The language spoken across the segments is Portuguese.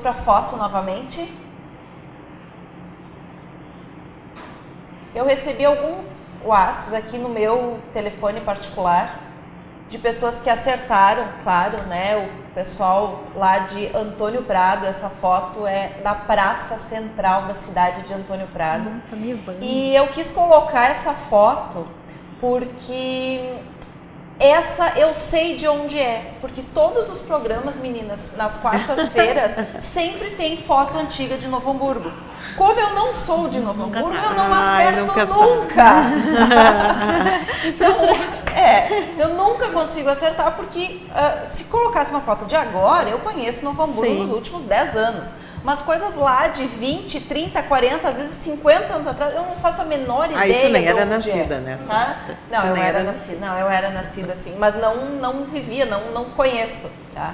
para foto novamente. Eu recebi alguns WhatsApps aqui no meu telefone particular de pessoas que acertaram, claro, né? O pessoal lá de Antônio Prado, essa foto é da praça central da cidade de Antônio Prado. Nossa, minha banda. E eu quis colocar essa foto porque essa eu sei de onde é, porque todos os programas, meninas, nas quartas-feiras, sempre tem foto antiga de Novo Hamburgo. Como eu não sou de Novo Hamburgo, eu não acerto nunca. Então, eu nunca consigo acertar, porque se colocasse uma foto de agora, eu conheço Novo Hamburgo nos últimos 10 anos. Mas coisas lá de 20, 30, 40, às vezes 50 anos atrás, eu não faço a menor ideia. Aí tu nem era nascida, né? Não, eu era nascida assim, mas não vivia, não conheço, tá?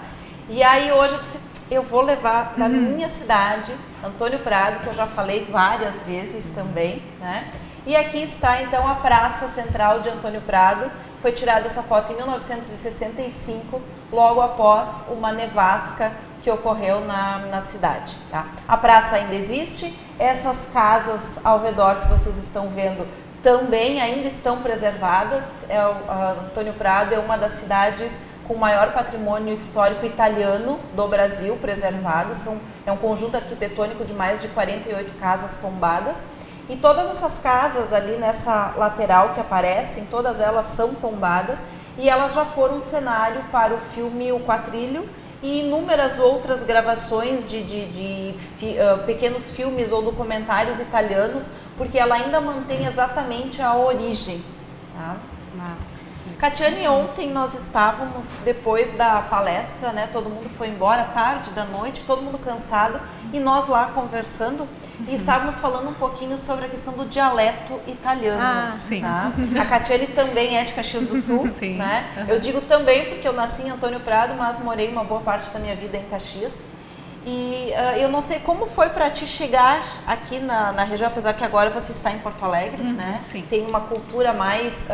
E aí hoje eu disse, eu vou levar da minha cidade, Antônio Prado, que eu já falei várias vezes também, né? E aqui está então a Praça Central de Antônio Prado. Foi tirada essa foto em 1965, logo após uma nevasca que ocorreu na cidade, tá? A praça ainda existe, essas casas ao redor que vocês estão vendo também ainda estão preservadas. Antônio Prado é uma das cidades com o maior patrimônio histórico italiano do Brasil preservado. É um conjunto arquitetônico de mais de 48 casas tombadas. E todas essas casas ali nessa lateral que aparecem, todas elas são tombadas e elas já foram cenário para o filme O Quatrilho e inúmeras outras gravações de pequenos filmes ou documentários italianos, porque ela ainda mantém exatamente a origem. Tá? Catiane, ontem nós estávamos, depois da palestra, né, todo mundo foi embora, tarde da noite, todo mundo cansado, e nós lá conversando, e estávamos falando um pouquinho sobre a questão do dialeto italiano. Sim. Tá? A Catiane também é de Caxias do Sul, sim. Né? Eu digo também porque eu nasci em Antônio Prado, mas morei uma boa parte da minha vida em Caxias. E eu não sei como foi para ti chegar aqui na região, apesar que agora você está em Porto Alegre, né? Sim. Tem uma cultura mais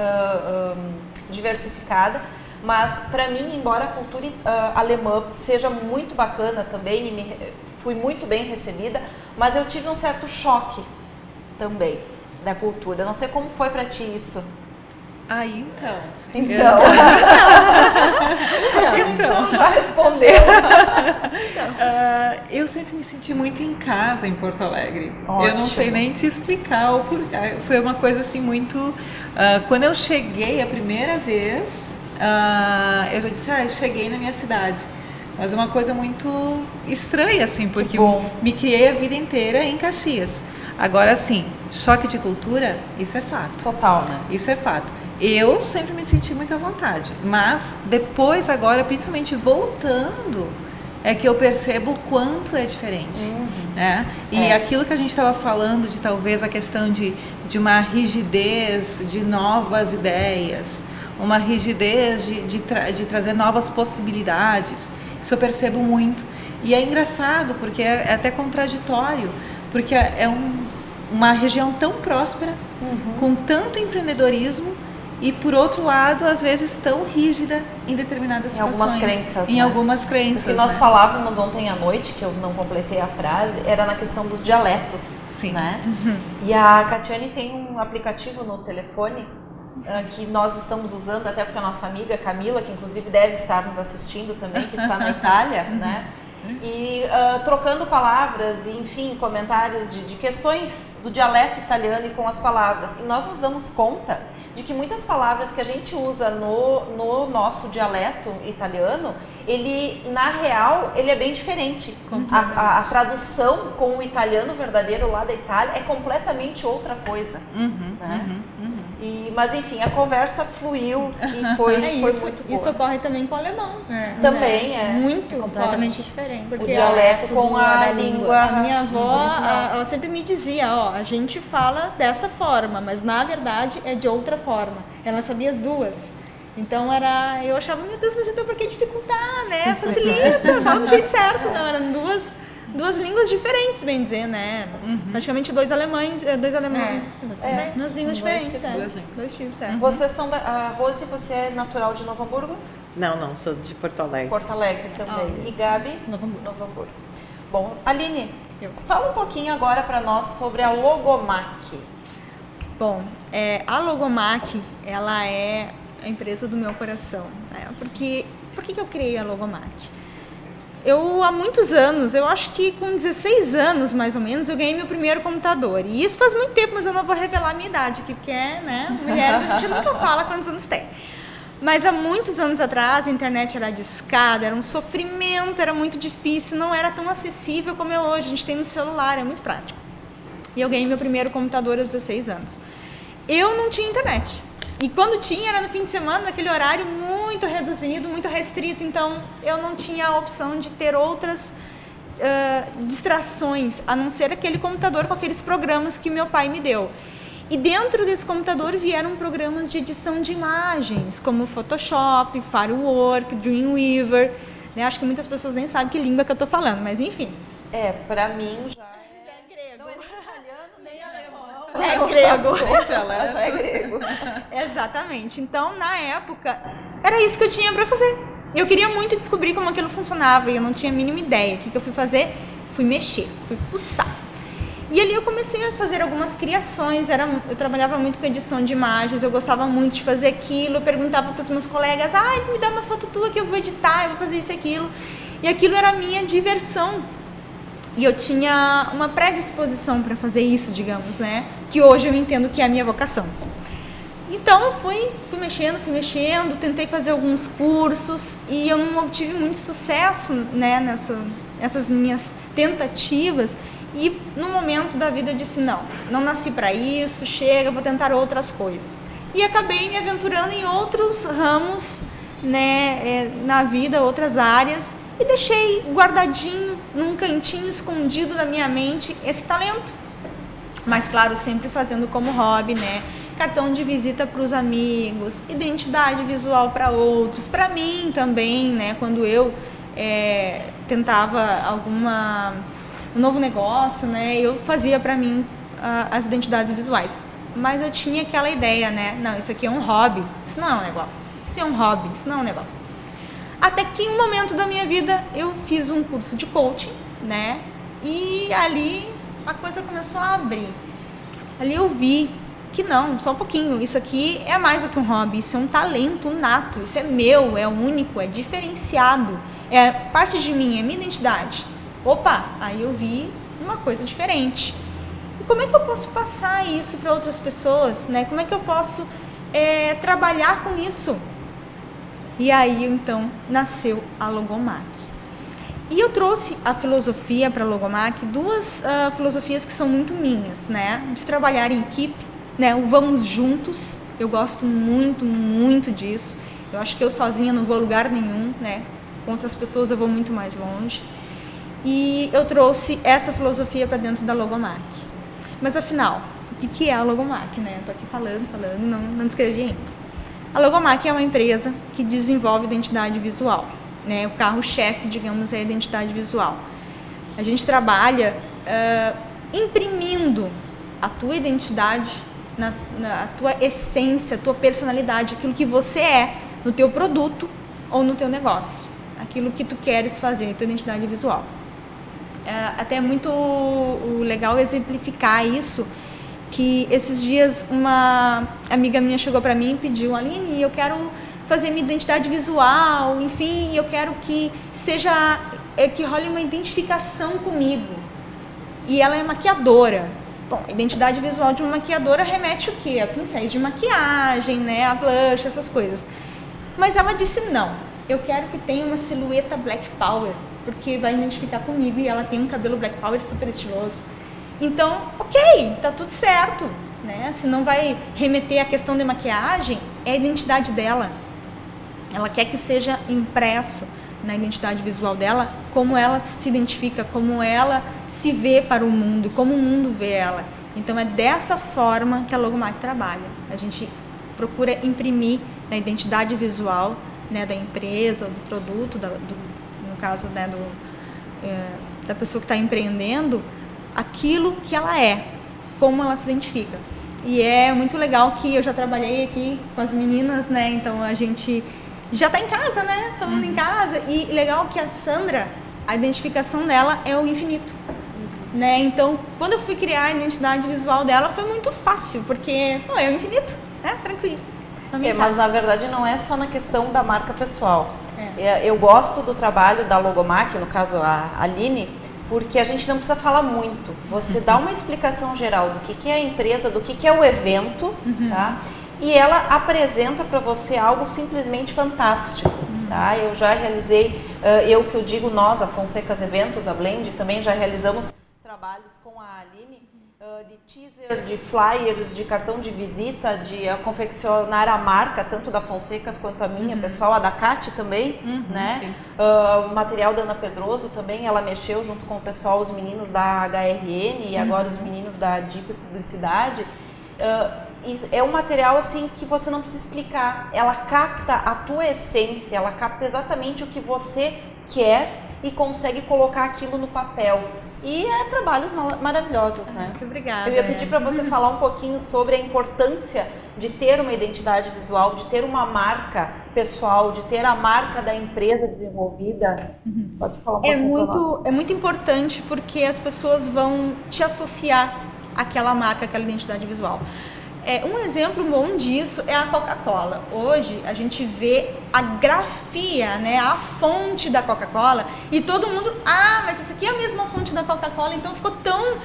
diversificada, mas para mim, embora a cultura alemã seja muito bacana também, e fui muito bem recebida, mas eu tive um certo choque também da cultura. Não sei como foi para ti isso. Então, já respondeu. Eu sempre me senti muito em casa em Porto Alegre. Ótimo. Eu não sei nem te explicar o porquê. Foi uma coisa assim muito... quando eu cheguei a primeira vez, eu já disse, cheguei na minha cidade. Mas é uma coisa muito estranha, assim, porque me criei a vida inteira em Caxias. Agora, sim, choque de cultura, isso é fato. Total, né? Isso é fato. Eu sempre me senti muito à vontade, mas depois, agora, principalmente voltando, é que eu percebo o quanto é diferente. Né? E aquilo que a gente estava falando de talvez a questão de uma rigidez de novas ideias, uma rigidez de trazer novas possibilidades, isso eu percebo muito. E é engraçado, porque é até contraditório, porque é uma região tão próspera, com tanto empreendedorismo, e por outro lado, às vezes tão rígida em determinadas situações. Algumas crenças. Em algumas crenças. O que nós falávamos ontem à noite, que eu não completei a frase, era na questão dos dialetos. Sim. Né? E a Catiane tem um aplicativo no telefone que nós estamos usando, até porque a nossa amiga Camila, que inclusive deve estar nos assistindo também, que está na Itália, né? E trocando palavras e, enfim, comentários de questões do dialeto italiano e com as palavras. E nós nos damos conta de que muitas palavras que a gente usa no nosso dialeto italiano, ele, na real, ele é bem diferente. A tradução com o italiano verdadeiro lá da Itália é completamente outra coisa. Né? Mas, enfim, a conversa fluiu e foi muito boa. Isso ocorre também com o alemão. Também é. Muito completamente forte. diferente. O dialeto com a língua. A minha avó, ela sempre me dizia, a gente fala dessa forma, mas na verdade é de outra forma. Ela sabia as duas. Então eu achava, meu Deus, mas então por que dificultar, né? Facilita, fala do jeito certo. Não, eram duas línguas diferentes, bem dizer, né? Praticamente dois alemães. Duas línguas diferentes. Dois tipos, Vocês são Rose, você é natural de Novo Hamburgo? Não, sou de Porto Alegre. Porto Alegre também. E Gabi? Novo Hamburgo. Novo Hamburgo. bom. Aline, fala um pouquinho agora para nós sobre a Logomac. Bom, a Logomac, ela é a empresa do meu coração, né? Por que eu criei a Logomac? Há muitos anos, eu acho que com 16 anos mais ou menos, eu ganhei meu primeiro computador. E isso faz muito tempo, mas eu não vou revelar a minha idade aqui, porque mulheres, a gente nunca fala quantos anos tem. Mas há muitos anos atrás, a internet era discada, era um sofrimento, era muito difícil, não era tão acessível como é hoje. A gente tem no celular, é muito prático. E eu ganhei meu primeiro computador aos 16 anos. Eu não tinha internet. E quando tinha, era no fim de semana, naquele horário muito reduzido, muito restrito. Então, eu não tinha a opção de ter outras distrações, a não ser aquele computador com aqueles programas que meu pai me deu. E dentro desse computador vieram programas de edição de imagens, como Photoshop, Firework, Dreamweaver. Né? Acho que muitas pessoas nem sabem que língua que eu estou falando, mas enfim. Pra mim já é grego. Não é nem italiano, nem alemão. É grego. Já é grego. Exatamente. Então, na época, era isso que eu tinha para fazer. Eu queria muito descobrir como aquilo funcionava e eu não tinha a mínima ideia. O que eu fui fazer? Fui mexer, fui fuçar. E ali eu comecei a fazer algumas criações, eu trabalhava muito com edição de imagens, eu gostava muito de fazer aquilo, eu perguntava para os meus colegas, me dá uma foto tua que eu vou editar, eu vou fazer isso e aquilo. E aquilo era a minha diversão. E eu tinha uma predisposição para fazer isso, digamos, né? Que hoje eu entendo que é a minha vocação. Então eu fui mexendo, tentei fazer alguns cursos e eu não obtive muito sucesso, né, nessas minhas tentativas. E no momento da vida eu disse, não nasci para isso, chega, vou tentar outras coisas. E acabei me aventurando em outros ramos, né, na vida, outras áreas, e deixei guardadinho, num cantinho escondido da minha mente, esse talento. Mas claro, sempre fazendo como hobby, né? Cartão de visita para os amigos, identidade visual para outros, para mim também, né? Quando eu tentava um novo negócio, né? Eu fazia para mim as identidades visuais. Mas eu tinha aquela ideia, né? Não, isso aqui é um hobby, isso não é um negócio. Isso é um hobby, isso não é um negócio. Até que em um momento da minha vida eu fiz um curso de coaching, né? E ali a coisa começou a abrir. Ali eu vi que não, só um pouquinho, isso aqui é mais do que um hobby, isso é um talento nato, isso é meu, é único, é diferenciado, é parte de mim, é minha identidade. Opa, aí eu vi uma coisa diferente. E como é que eu posso passar isso para outras pessoas, né? Como é que eu posso trabalhar com isso? E aí, então, nasceu a Logomac. E eu trouxe a filosofia para a Logomac, duas filosofias que são muito minhas, né? De trabalhar em equipe, né? O vamos juntos, eu gosto muito, muito disso. Eu acho que eu sozinha não vou a lugar nenhum, né? Com outras pessoas eu vou muito mais longe. E eu trouxe essa filosofia para dentro da Logomac. Mas afinal, o que é a Logomac, né? Eu tô aqui falando e não descrevi ainda. A Logomac é uma empresa que desenvolve identidade visual, né? O carro-chefe, digamos, é a identidade visual. A gente trabalha imprimindo a tua identidade, a tua essência, a tua personalidade, aquilo que você é no teu produto ou no teu negócio, aquilo que tu queres fazer, a tua identidade visual. Até é muito legal exemplificar isso, que esses dias uma amiga minha chegou para mim e pediu, Aline, eu quero fazer minha identidade visual, enfim, eu quero que seja, que role uma identificação comigo. E ela é maquiadora. Bom, identidade visual de uma maquiadora remete o quê? A pincéis de maquiagem, né, a blush, essas coisas. Mas ela disse, não, eu quero que tenha uma silhueta Black Power, porque vai identificar comigo e ela tem um cabelo Black Power super estiloso. Então, ok, tá tudo certo, né? Se não vai remeter à questão de maquiagem, é a identidade dela. Ela quer que seja impresso na identidade visual dela como ela se identifica, como ela se vê para o mundo, como o mundo vê ela. Então, é dessa forma que a Logomac trabalha. A gente procura imprimir na identidade visual, né, da empresa, do produto, no caso, né, da pessoa que está empreendendo, aquilo que ela é, como ela se identifica. E é muito legal que eu já trabalhei aqui com as meninas, né? Então a gente já está em casa, né? Todo mundo em casa. E legal que a Sandra, a identificação dela é o infinito. Né? Então, quando eu fui criar a identidade visual dela, foi muito fácil, porque é o infinito, né? Tranquilo. Mas na verdade não é só na questão da marca pessoal. Eu gosto do trabalho da Logomac, no caso a Aline, porque a gente não precisa falar muito. Você dá uma explicação geral do que é a empresa, do que é o evento, tá? E ela apresenta para você algo simplesmente fantástico. Tá? Eu já realizei, eu digo nós, a Fonsecas Eventos, a Blend, também já realizamos trabalhos com a Aline, de teaser, de flyers, de cartão de visita, de confeccionar a marca, tanto da Fonsecas quanto a minha, pessoal, a da Cati também, né? O material da Ana Pedroso também, ela mexeu junto com o pessoal, os meninos da HRN e agora os meninos da Deep Publicidade. É um material assim que você não precisa explicar, ela capta a tua essência, ela capta exatamente o que você quer e consegue colocar aquilo no papel. E trabalhos maravilhosos, né? Muito obrigada. Eu ia pedir para você falar um pouquinho sobre a importância de ter uma identidade visual, de ter uma marca pessoal, de ter a marca da empresa desenvolvida. Pode falar um pouquinho para nós. É muito importante porque as pessoas vão te associar àquela marca, àquela identidade visual. Um exemplo bom disso é a Coca-Cola. Hoje a gente vê a grafia, né, a fonte da Coca-Cola e todo mundo, mas essa aqui é a mesma fonte da Coca-Cola, então ficou tão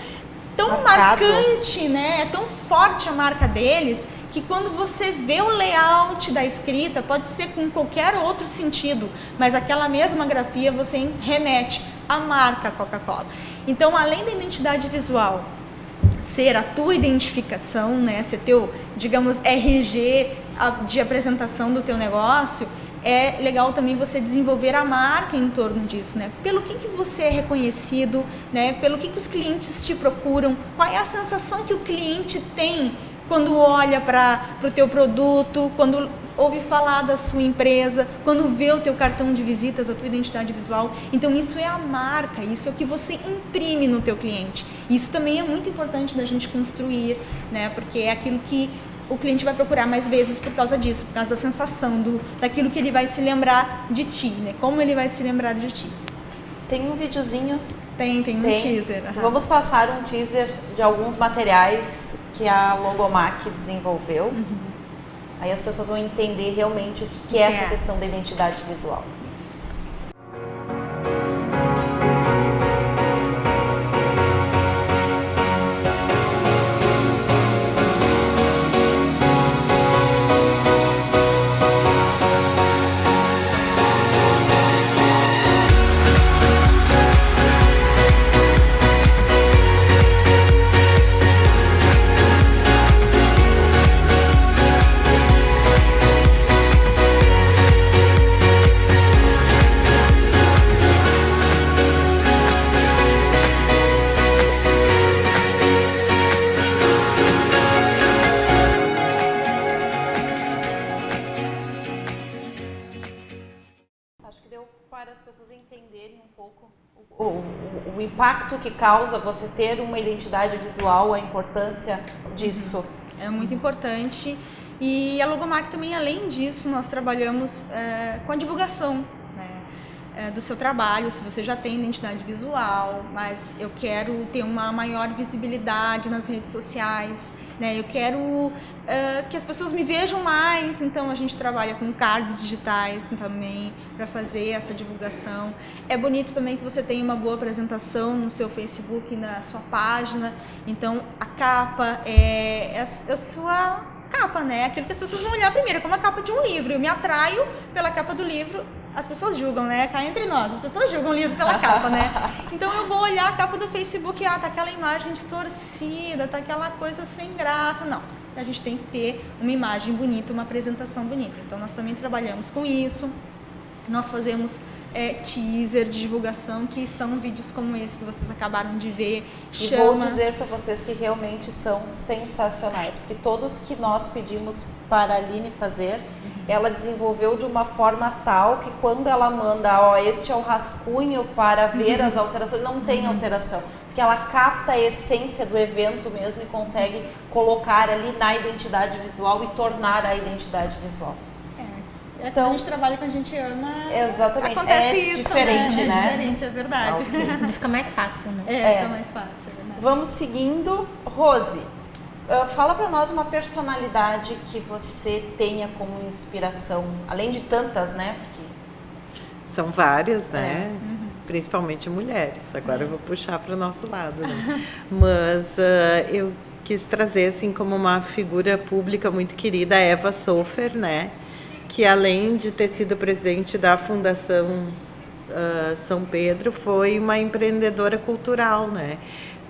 marcante, né? É tão forte a marca deles que quando você vê o layout da escrita, pode ser com qualquer outro sentido, mas aquela mesma grafia você remete à marca Coca-Cola. Então, além da identidade visual ser a tua identificação, né, ser teu, digamos, RG de apresentação do teu negócio, é legal também você desenvolver a marca em torno disso, né? Pelo que você é reconhecido, né? Pelo que os clientes te procuram, qual é a sensação que o cliente tem quando olha para o teu produto, quando ouve falar da sua empresa, quando vê o teu cartão de visitas, a tua identidade visual. Então isso é a marca, isso é o que você imprime no teu cliente. Isso também é muito importante da gente construir, né? Porque é aquilo que o cliente vai procurar mais vezes por causa disso, por causa da sensação, daquilo que ele vai se lembrar de ti, né? Como ele vai se lembrar de ti. Tem um videozinho? Tem um teaser. Vamos passar um teaser de alguns materiais que a Logomac desenvolveu. Aí as pessoas vão entender realmente o que é essa questão da identidade visual. Para as pessoas entenderem um pouco o impacto que causa você ter uma identidade visual, a importância disso. É muito importante. E a Logomac também, além disso, nós trabalhamos com a divulgação, né, do seu trabalho. Se você já tem identidade visual, mas eu quero ter uma maior visibilidade nas redes sociais, né, eu quero que as pessoas me vejam mais, então a gente trabalha com cards digitais também para fazer essa divulgação. É bonito também que você tenha uma boa apresentação no seu Facebook, na sua página. Então a capa é a sua capa, né? Aquilo que as pessoas vão olhar primeiro, como a capa de um livro. Eu me atraio pela capa do livro. As pessoas julgam, né? Cá entre nós, as pessoas julgam o livro pela capa, né? Então eu vou olhar a capa do Facebook, tá aquela imagem distorcida, tá aquela coisa sem graça. Não, a gente tem que ter uma imagem bonita, uma apresentação bonita. Então nós também trabalhamos com isso. Nós fazemos teaser de divulgação, que são vídeos como esse que vocês acabaram de ver. E vou dizer para vocês que realmente são sensacionais, porque todos que nós pedimos para a Aline fazer, ela desenvolveu de uma forma tal que quando ela manda, este é o rascunho para ver as alterações, não tem alteração, porque ela capta a essência do evento mesmo e consegue colocar ali na identidade visual e tornar a identidade visual. Então, a gente trabalha com a gente ama. Exatamente. Acontece É isso, diferente, né? né? É diferente, é verdade. Fica mais fácil, né? Fica mais fácil, é verdade. Vamos seguindo. Rose, fala pra nós uma personalidade que você tenha como inspiração, além de tantas, né? Porque... São várias, né? Principalmente mulheres. Agora eu vou puxar para o nosso lado, né? Mas eu quis trazer assim como uma figura pública muito querida a Eva Sofer, né? Que além de ter sido presidente da Fundação São Pedro, foi uma empreendedora cultural, né?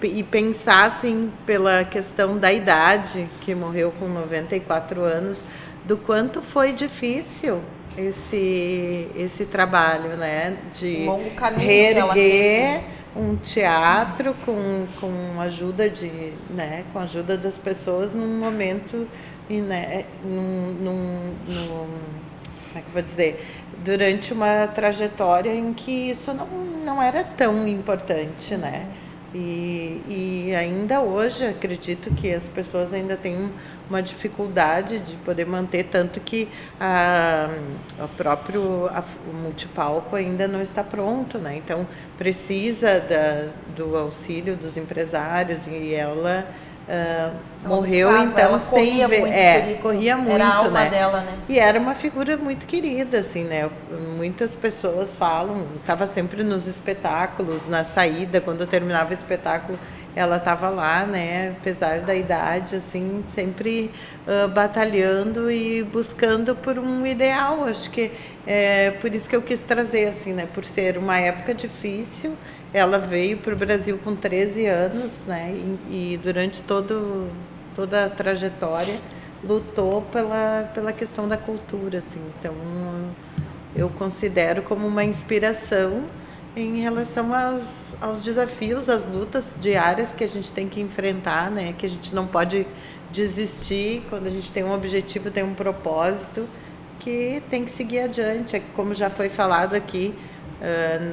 E pensar assim pela questão da idade, que morreu com 94 anos, do quanto foi difícil esse trabalho, né? De longo caminho que ela reerguer um teatro com ajuda com a ajuda das pessoas num momento, né, como é que eu vou dizer, durante uma trajetória em que isso não era tão importante, né? E ainda hoje acredito que as pessoas ainda têm uma dificuldade de poder manter, tanto que o multipalco ainda não está pronto, né? Então precisa do auxílio dos empresários e ela morreu buscava, então ela sem corria ver, muito por isso. corria muito, era a alma né? dela, né? E era uma figura muito querida, assim, né? Muitas pessoas falam, estava sempre nos espetáculos, na saída, quando terminava o espetáculo, ela estava lá, né? Apesar da idade, assim, sempre batalhando e buscando por um ideal. Acho que é por isso que eu quis trazer, assim, né? Por ser uma época difícil. Ela veio para o Brasil com 13 anos, né? E durante toda a trajetória lutou pela questão da cultura, assim. Então eu considero como uma inspiração em relação aos desafios, às lutas diárias que a gente tem que enfrentar, né? Que a gente não pode desistir quando a gente tem um objetivo, tem um propósito, que tem que seguir adiante. Como já foi falado aqui,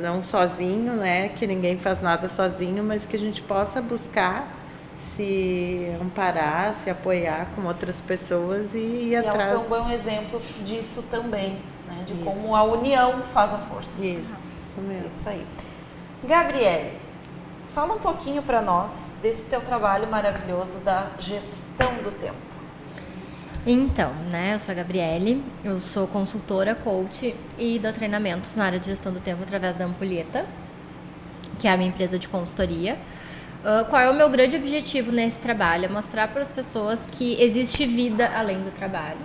não sozinho, né? Que ninguém faz nada sozinho, mas que a gente possa buscar se amparar, se apoiar com outras pessoas e ir atrás. Ela foi um bom exemplo disso também, né? De como a união faz a força. Isso mesmo. Isso aí. Gabriele, fala um pouquinho para nós desse teu trabalho maravilhoso da gestão do tempo. Então, né, eu sou a Gabriele, eu sou consultora, coach e dou treinamentos na área de gestão do tempo através da Ampulheta, que é a minha empresa de consultoria. Qual é o meu grande objetivo nesse trabalho? É mostrar para as pessoas que existe vida além do trabalho,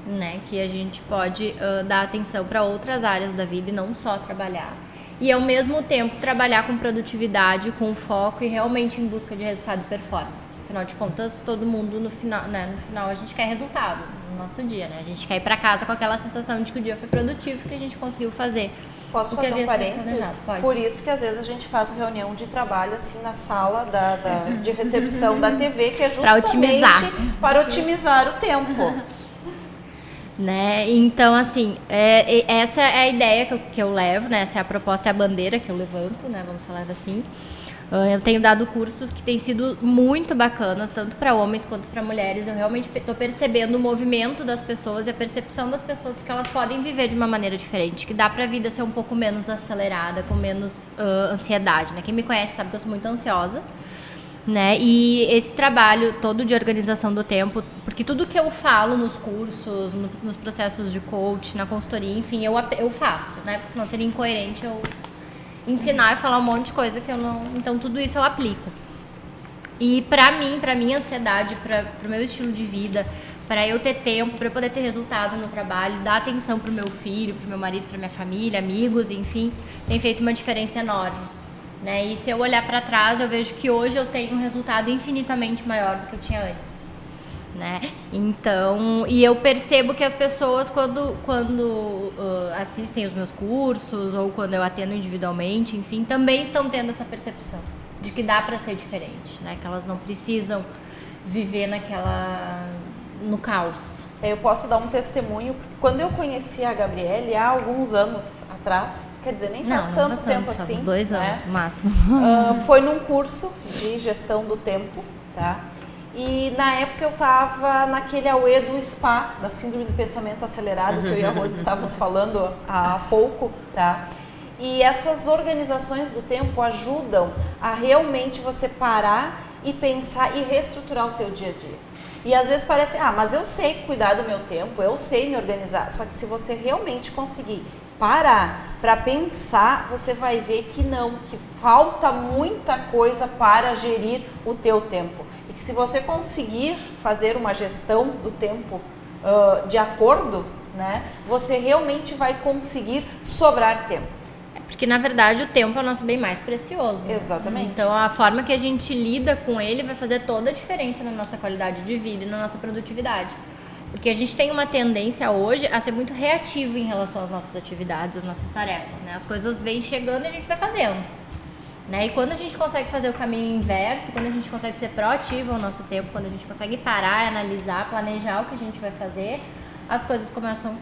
né, que a gente pode dar atenção para outras áreas da vida e não só trabalhar. E ao mesmo tempo trabalhar com produtividade, com foco e realmente em busca de resultado e performance. Afinal de contas, todo mundo no final a gente quer resultado no nosso dia, né? A gente quer ir para casa com aquela sensação de que o dia foi produtivo, que a gente conseguiu fazer. Posso fazer um parênteses? Pode. Por isso que às vezes a gente faz reunião de trabalho assim na sala de recepção da TV, que é justamente para otimizar o tempo. Né? Então, assim, essa é a ideia que eu levo, né? Essa é a proposta, é a bandeira que eu levanto, né? Vamos falar assim. Eu tenho dado cursos que têm sido muito bacanas, tanto para homens quanto para mulheres. Eu realmente estou percebendo o movimento das pessoas e a percepção das pessoas que elas podem viver de uma maneira diferente, que dá para a vida ser um pouco menos acelerada, com menos ansiedade, né? Quem me conhece sabe que eu sou muito ansiosa, né? E esse trabalho todo de organização do tempo, porque tudo que eu falo nos cursos, nos processos de coach, na consultoria, enfim, eu faço, né? Porque senão seria incoerente eu ensinar e falar um monte de coisa que eu não... Então tudo isso eu aplico. E pra minha ansiedade, pro meu estilo de vida, para eu ter tempo, para eu poder ter resultado no trabalho, dar atenção pro meu filho, pro meu marido, pra minha família, amigos, enfim, tem feito uma diferença enorme, né? E se eu olhar para trás, eu vejo que hoje eu tenho um resultado infinitamente maior do que eu tinha antes, né? Então, e eu percebo que as pessoas quando assistem os meus cursos ou quando eu atendo individualmente, enfim, também estão tendo essa percepção de que dá para ser diferente, né? Que elas não precisam viver no caos. Eu posso dar um testemunho. Quando eu conheci a Gabriele há alguns anos atrás, quer dizer, nem faz tanto tempo assim, uns 2 né? anos, no máximo. Foi num curso de gestão do tempo, tá? E na época eu estava naquele auê do SPA, da Síndrome do Pensamento Acelerado, que eu e a Rose estávamos falando há pouco, tá? E essas organizações do tempo ajudam a realmente você parar e pensar e reestruturar o teu dia a dia. E às vezes parece, mas eu sei cuidar do meu tempo, eu sei me organizar. Só que se você realmente conseguir parar para pensar, você vai ver que não, que falta muita coisa para gerir o teu tempo. E que se você conseguir fazer uma gestão do tempo de acordo, né, você realmente vai conseguir sobrar tempo. Porque, na verdade, o tempo é o nosso bem mais precioso. Exatamente. Então, a forma que a gente lida com ele vai fazer toda a diferença na nossa qualidade de vida e na nossa produtividade. Porque a gente tem uma tendência hoje a ser muito reativo em relação às nossas atividades, às nossas tarefas, né? As coisas vêm chegando e a gente vai fazendo, né? E quando a gente consegue fazer o caminho inverso, quando a gente consegue ser proativo ao nosso tempo, quando a gente consegue parar, analisar, planejar o que a gente vai fazer, as coisas começam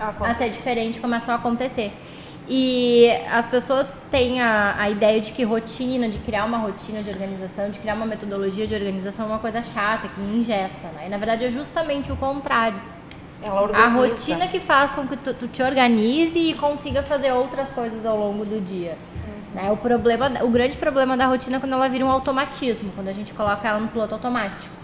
a ser diferentes, começam a acontecer. E as pessoas têm a ideia de que rotina, de criar uma rotina de organização, de criar uma metodologia de organização é uma coisa chata, que engessa, né? E na verdade é justamente o contrário. Ela organiza. A rotina que faz com que tu te organize e consiga fazer outras coisas ao longo do dia. Né? O grande problema da rotina é quando ela vira um automatismo, quando a gente coloca ela no piloto automático.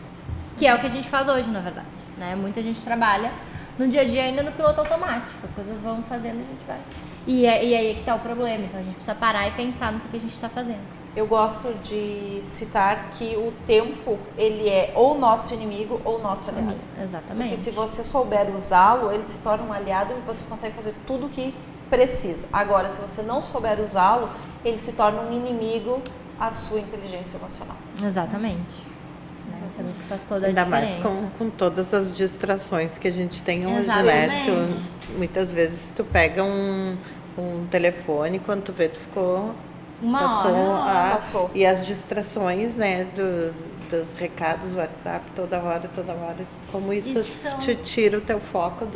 Que é o que a gente faz hoje, na verdade. Né? Muita gente trabalha no dia a dia ainda no piloto automático. As coisas vão fazendo e a gente vai... E aí é que tá o problema, então a gente precisa parar e pensar no que a gente está fazendo. Eu gosto de citar que o tempo, ele é ou nosso inimigo ou nosso aliado. Exatamente. Porque se você souber usá-lo, ele se torna um aliado e você consegue fazer tudo o que precisa. Agora, se você não souber usá-lo, ele se torna um inimigo à sua inteligência emocional. Exatamente. Então isso faz toda a Ainda diferença. mais com todas as distrações que a gente tem hoje, Exatamente. né? Muitas vezes tu pega um telefone, quando tu vê, tu ficou... Passou. E as distrações, né, dos recados, WhatsApp, toda hora, como isso te tira o teu foco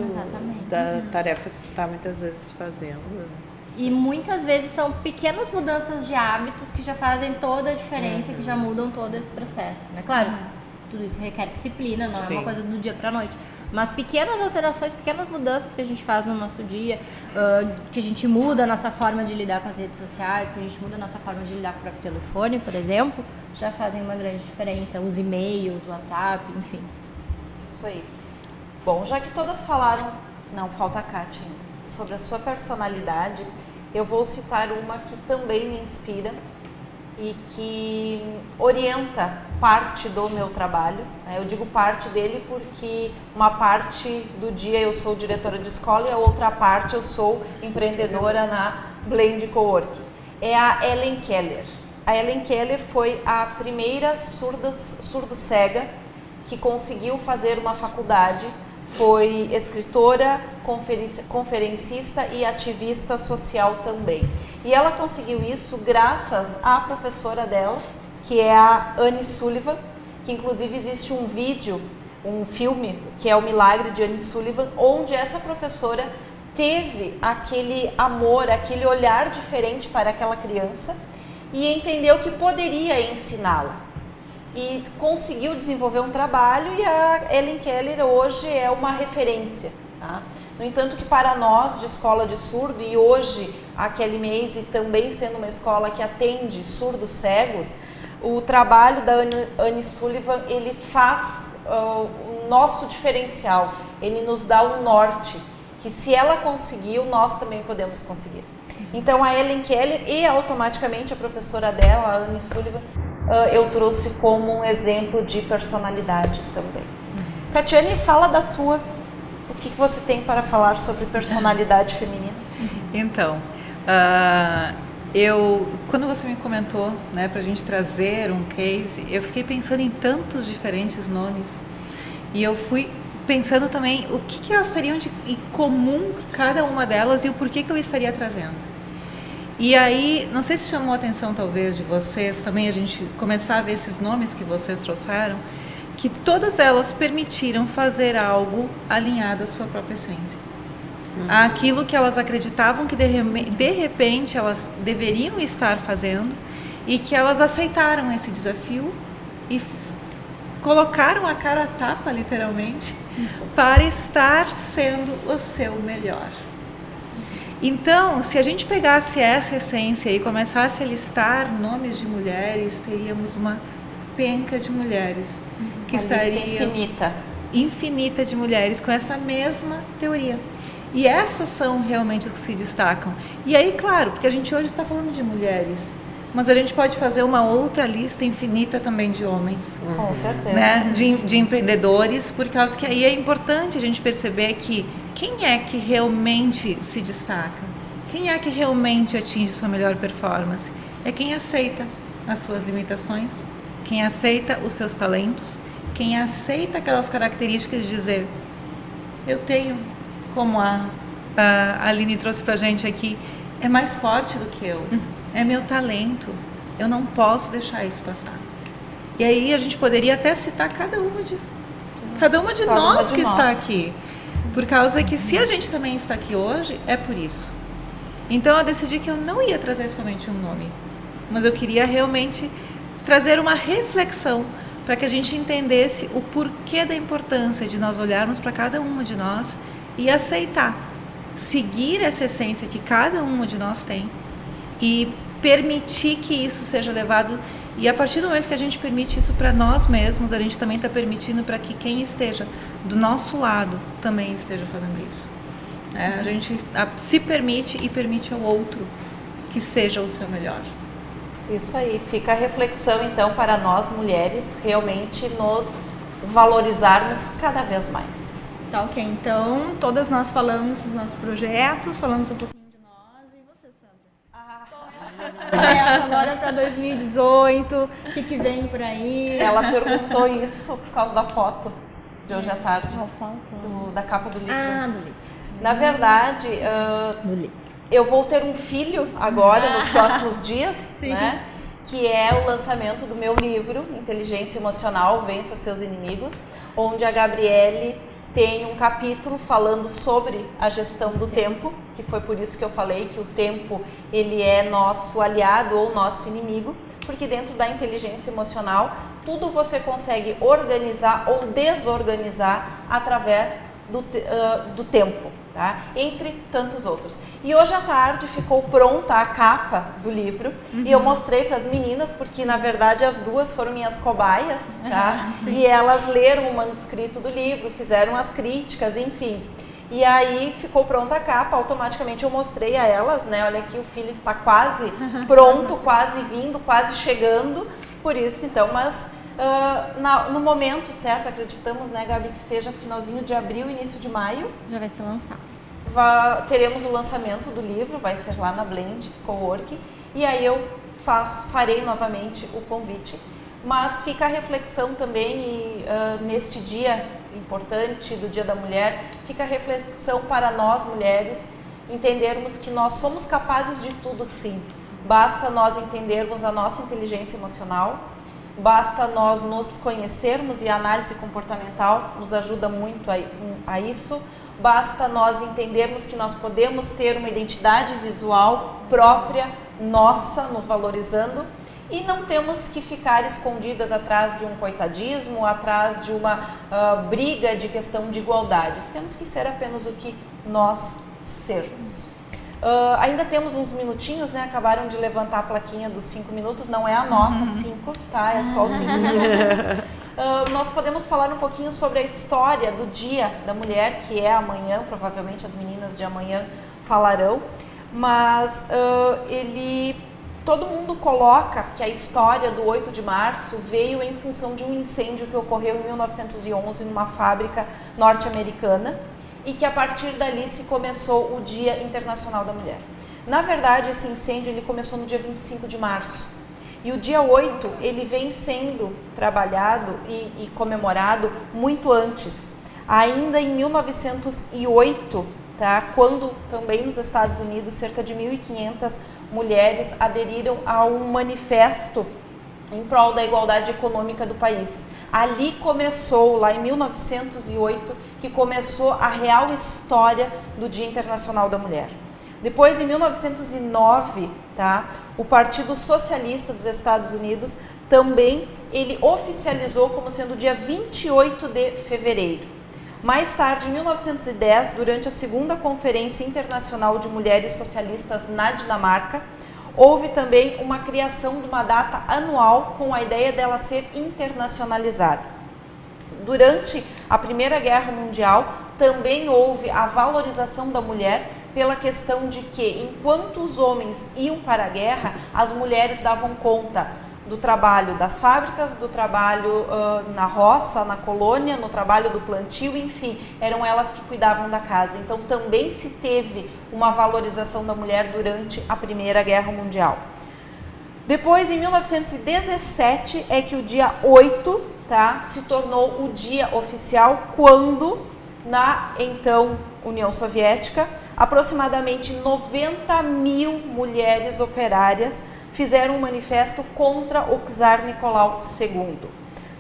da tarefa que tu tá muitas vezes fazendo. E muitas vezes são pequenas mudanças de hábitos que já fazem toda a diferença, que já mudam todo esse processo, né? Claro, tudo isso requer disciplina, não é uma coisa do dia pra noite. Mas pequenas alterações, pequenas mudanças que a gente faz no nosso dia, que a gente muda a nossa forma de lidar com as redes sociais, que a gente muda a nossa forma de lidar com o próprio telefone, por exemplo, já fazem uma grande diferença. Os e-mails, o WhatsApp, enfim. Isso aí. Bom, já que todas falaram, não, falta a Kátia ainda, sobre a sua personalidade, eu vou citar uma que também me inspira e que orienta parte do meu trabalho. Eu digo parte dele porque uma parte do dia eu sou diretora de escola e a outra parte eu sou empreendedora na Blend Cowork. É a Ellen Keller. A Ellen Keller foi a primeira surdo-cega que conseguiu fazer uma faculdade. Foi escritora, conferencista e ativista social também. E ela conseguiu isso graças à professora dela, que é a Annie Sullivan, que inclusive existe um vídeo, um filme, que é o Milagre de Annie Sullivan, onde essa professora teve aquele amor, aquele olhar diferente para aquela criança e entendeu que poderia ensiná-la. E conseguiu desenvolver um trabalho e a Ellen Keller hoje é uma referência. Tá? No entanto que para nós de escola de surdo, e hoje a Kelly Maze também sendo uma escola que atende surdos cegos, o trabalho da Annie Sullivan, ele faz o nosso diferencial, ele nos dá um norte, que se ela conseguiu, nós também podemos conseguir. Então a Ellen Keller e automaticamente a professora dela, a Annie Sullivan, eu trouxe como um exemplo de personalidade também. Catiane, fala da tua. O que você tem para falar sobre personalidade feminina? Então, quando você me comentou, né, para a gente trazer um case, eu fiquei pensando em tantos diferentes nomes e eu fui pensando também o que elas teriam de em comum, cada uma delas, e o porquê que eu estaria trazendo. E aí, não sei se chamou a atenção talvez de vocês também, a gente começar a ver esses nomes que vocês trouxeram, que todas elas permitiram fazer algo alinhado à sua própria essência. Aquilo que elas acreditavam que de repente elas deveriam estar fazendo e que elas aceitaram esse desafio e colocaram a cara a tapa, literalmente, para estar sendo o seu melhor. Então, se a gente pegasse essa essência e começasse a listar nomes de mulheres, teríamos uma penca de mulheres que estaria infinita de mulheres com essa mesma teoria. E essas são realmente as que se destacam. E aí, claro, porque a gente hoje está falando de mulheres, mas a gente pode fazer uma outra lista infinita também de homens. Com certeza. Né? De empreendedores, por causa que aí é importante a gente perceber que quem é que realmente se destaca? Quem é que realmente atinge sua melhor performance? É quem aceita as suas limitações, quem aceita os seus talentos, quem aceita aquelas características de dizer, eu tenho, como a Aline trouxe pra gente aqui, é mais forte do que eu, é meu talento, eu não posso deixar isso passar. E aí a gente poderia até citar cada uma de nós que está aqui. Por causa que se a gente também está aqui hoje, é por isso. Então eu decidi que eu não ia trazer somente um nome, mas eu queria realmente trazer uma reflexão para que a gente entendesse o porquê da importância de nós olharmos para cada uma de nós e aceitar, seguir essa essência que cada uma de nós tem e permitir que isso seja levado. E a partir do momento que a gente permite isso para nós mesmos, a gente também está permitindo para que quem esteja do nosso lado também esteja fazendo isso. A gente se permite e permite ao outro que seja o seu melhor. Isso aí, fica a reflexão então para nós mulheres realmente nos valorizarmos cada vez mais. Tá, ok. Então, todas nós falamos dos nossos projetos, falamos um pouquinho de nós. E você, Sandra? Qual é o projeto agora para 2018? O que vem por aí? Ela perguntou isso por causa da foto de hoje à tarde, da capa do livro. Do livro. Na verdade, Do livro. eu vou ter um filho agora, nos próximos dias, né? Que é o lançamento do meu livro, Inteligência Emocional, Vença Seus Inimigos, onde a Gabriele tem um capítulo falando sobre a gestão do tempo, que foi por isso que eu falei que o tempo ele é nosso aliado ou nosso inimigo, porque dentro da inteligência emocional, tudo você consegue organizar ou desorganizar através do tempo. Tá? Entre tantos outros. E hoje à tarde ficou pronta a capa do livro e eu mostrei para as meninas, porque na verdade as duas foram minhas cobaias, tá? E elas leram o manuscrito do livro, fizeram as críticas, enfim. E aí ficou pronta a capa, automaticamente eu mostrei a elas, né? Olha aqui, o filho está quase pronto, quase vindo, quase chegando, por isso então, mas no momento certo, acreditamos, né, Gabi, que seja finalzinho de abril, início de maio. Já vai ser lançado. Teremos o lançamento do livro, vai ser lá na Blend Cowork, e aí eu farei novamente o convite. Mas fica a reflexão também, neste dia importante do Dia da Mulher, fica a reflexão para nós mulheres, entendermos que nós somos capazes de tudo sim. Basta nós entendermos a nossa inteligência emocional, basta nós nos conhecermos, e a análise comportamental nos ajuda muito a isso. Basta nós entendermos que nós podemos ter uma identidade visual própria, nossa, nos valorizando, e não temos que ficar escondidas atrás de um coitadismo, atrás de uma briga de questão de igualdades. Temos que ser apenas o que nós sermos. Ainda temos uns minutinhos, né? Acabaram de levantar a plaquinha dos 5 minutos, não é a nota 5, tá? É só os 5 minutos. Nós podemos falar um pouquinho sobre a história do Dia da Mulher, que é amanhã, provavelmente as meninas de amanhã falarão, mas todo mundo coloca que a história do 8 de março veio em função de um incêndio que ocorreu em 1911 numa fábrica norte-americana, e que a partir dali se começou o Dia Internacional da Mulher. Na verdade, esse incêndio ele começou no dia 25 de março. E o dia 8, ele vem sendo trabalhado e comemorado muito antes. Ainda em 1908, tá? Quando também nos Estados Unidos, cerca de 1.500 mulheres aderiram a um manifesto em prol da igualdade econômica do país. Ali começou, lá em 1908, que começou a real história do Dia Internacional da Mulher. Depois, em 1909, tá, o Partido Socialista dos Estados Unidos também ele oficializou como sendo o dia 28 de fevereiro. Mais tarde, em 1910, durante a segunda Conferência Internacional de Mulheres Socialistas na Dinamarca, houve também uma criação de uma data anual com a ideia dela ser internacionalizada. Durante a Primeira Guerra Mundial, também houve a valorização da mulher pela questão de que, enquanto os homens iam para a guerra, as mulheres davam conta do trabalho das fábricas, do trabalho na roça, na colônia, no trabalho do plantio, enfim, eram elas que cuidavam da casa. Então também se teve uma valorização da mulher durante a Primeira Guerra Mundial. Depois, em 1917, é que o dia 8, se tornou o dia oficial, quando, na então União Soviética, aproximadamente 90 mil mulheres operárias fizeram um manifesto contra o czar Nicolau II.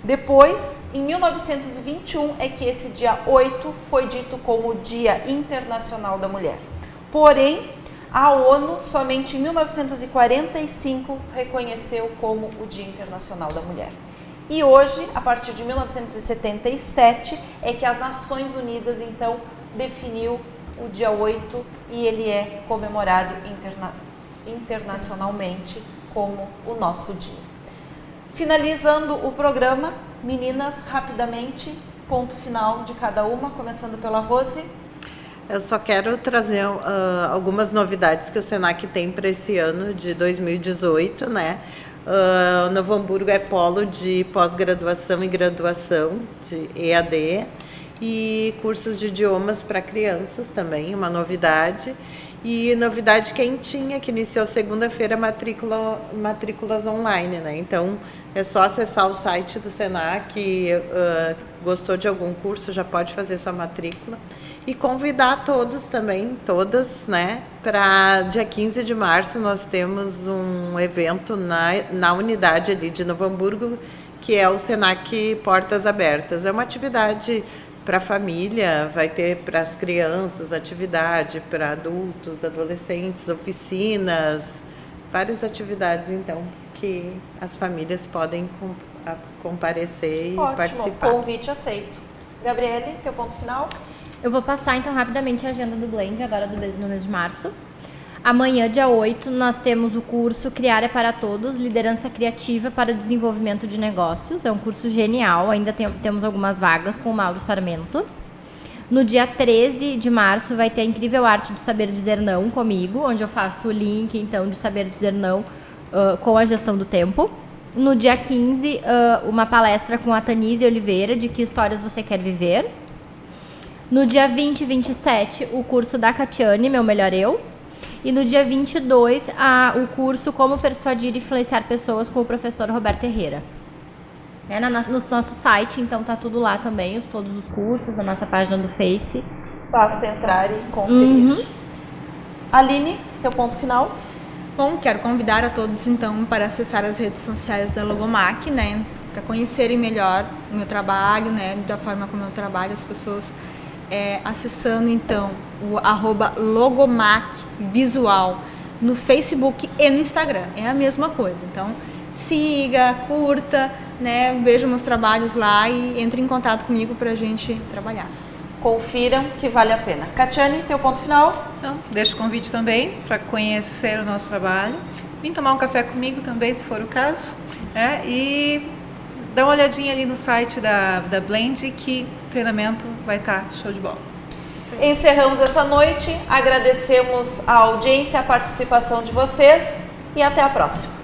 Depois, em 1921, é que esse dia 8 foi dito como o Dia Internacional da Mulher. Porém, a ONU, somente em 1945, reconheceu como o Dia Internacional da Mulher. E hoje, a partir de 1977, é que as Nações Unidas, então, definiu o dia 8 e ele é comemorado internacionalmente como o nosso dia. Finalizando o programa, meninas, rapidamente, ponto final de cada uma, começando pela Rose. Eu só quero trazer algumas novidades que o Senac tem para esse ano de 2018, né? Novo Hamburgo é polo de pós-graduação e graduação de EAD e cursos de idiomas para crianças também, uma novidade. E novidade quentinha, que iniciou segunda-feira, matrículas online, né? Então, é só acessar o site do Senac, gostou de algum curso, já pode fazer sua matrícula. E convidar todos também, todas, né? Para dia 15 de março, nós temos um evento na unidade ali de Novo Hamburgo, que é o Senac Portas Abertas. É uma atividade para a família, vai ter para as crianças atividade, para adultos, adolescentes, oficinas, várias atividades, então, que as famílias podem comparecer e participar. Ótimo, convite aceito. Gabriele, teu ponto final? Eu vou passar, então, rapidamente a agenda do Blend, agora no mês de março. Amanhã, dia 8, nós temos o curso Criar é para Todos, Liderança Criativa para o Desenvolvimento de Negócios. É um curso genial, ainda temos algumas vagas com o Mauro Sarmento. No dia 13 de março vai ter a incrível arte de saber dizer não comigo, onde eu faço o link, então, de saber dizer não com a gestão do tempo. No dia 15, uma palestra com a Tanise Oliveira, de que histórias você quer viver. No dia 20 e 27, o curso da Catiane, Meu Melhor Eu. E no dia 22, o curso Como Persuadir e Influenciar Pessoas com o professor Roberto Herrera. No nosso site, então tá tudo lá também, todos os cursos, na nossa página do Face. Basta entrar e conferir. Aline, teu ponto final? Bom, quero convidar a todos, então, para acessar as redes sociais da Logomac, né? Para conhecerem melhor o meu trabalho, né? Da forma como eu trabalho, as pessoas... acessando então o @Logomac Visual no Facebook e no Instagram, é a mesma coisa. Então siga, curta, né, veja meus trabalhos lá e entre em contato comigo para a gente trabalhar. Confiram que vale a pena. Catiane, teu ponto final? Então, deixo o convite também para conhecer o nosso trabalho, vim tomar um café comigo também, se for o caso, e dá uma olhadinha ali no site da Blend, que o treinamento vai estar show de bola. Encerramos essa noite, agradecemos a audiência, a participação de vocês e até a próxima.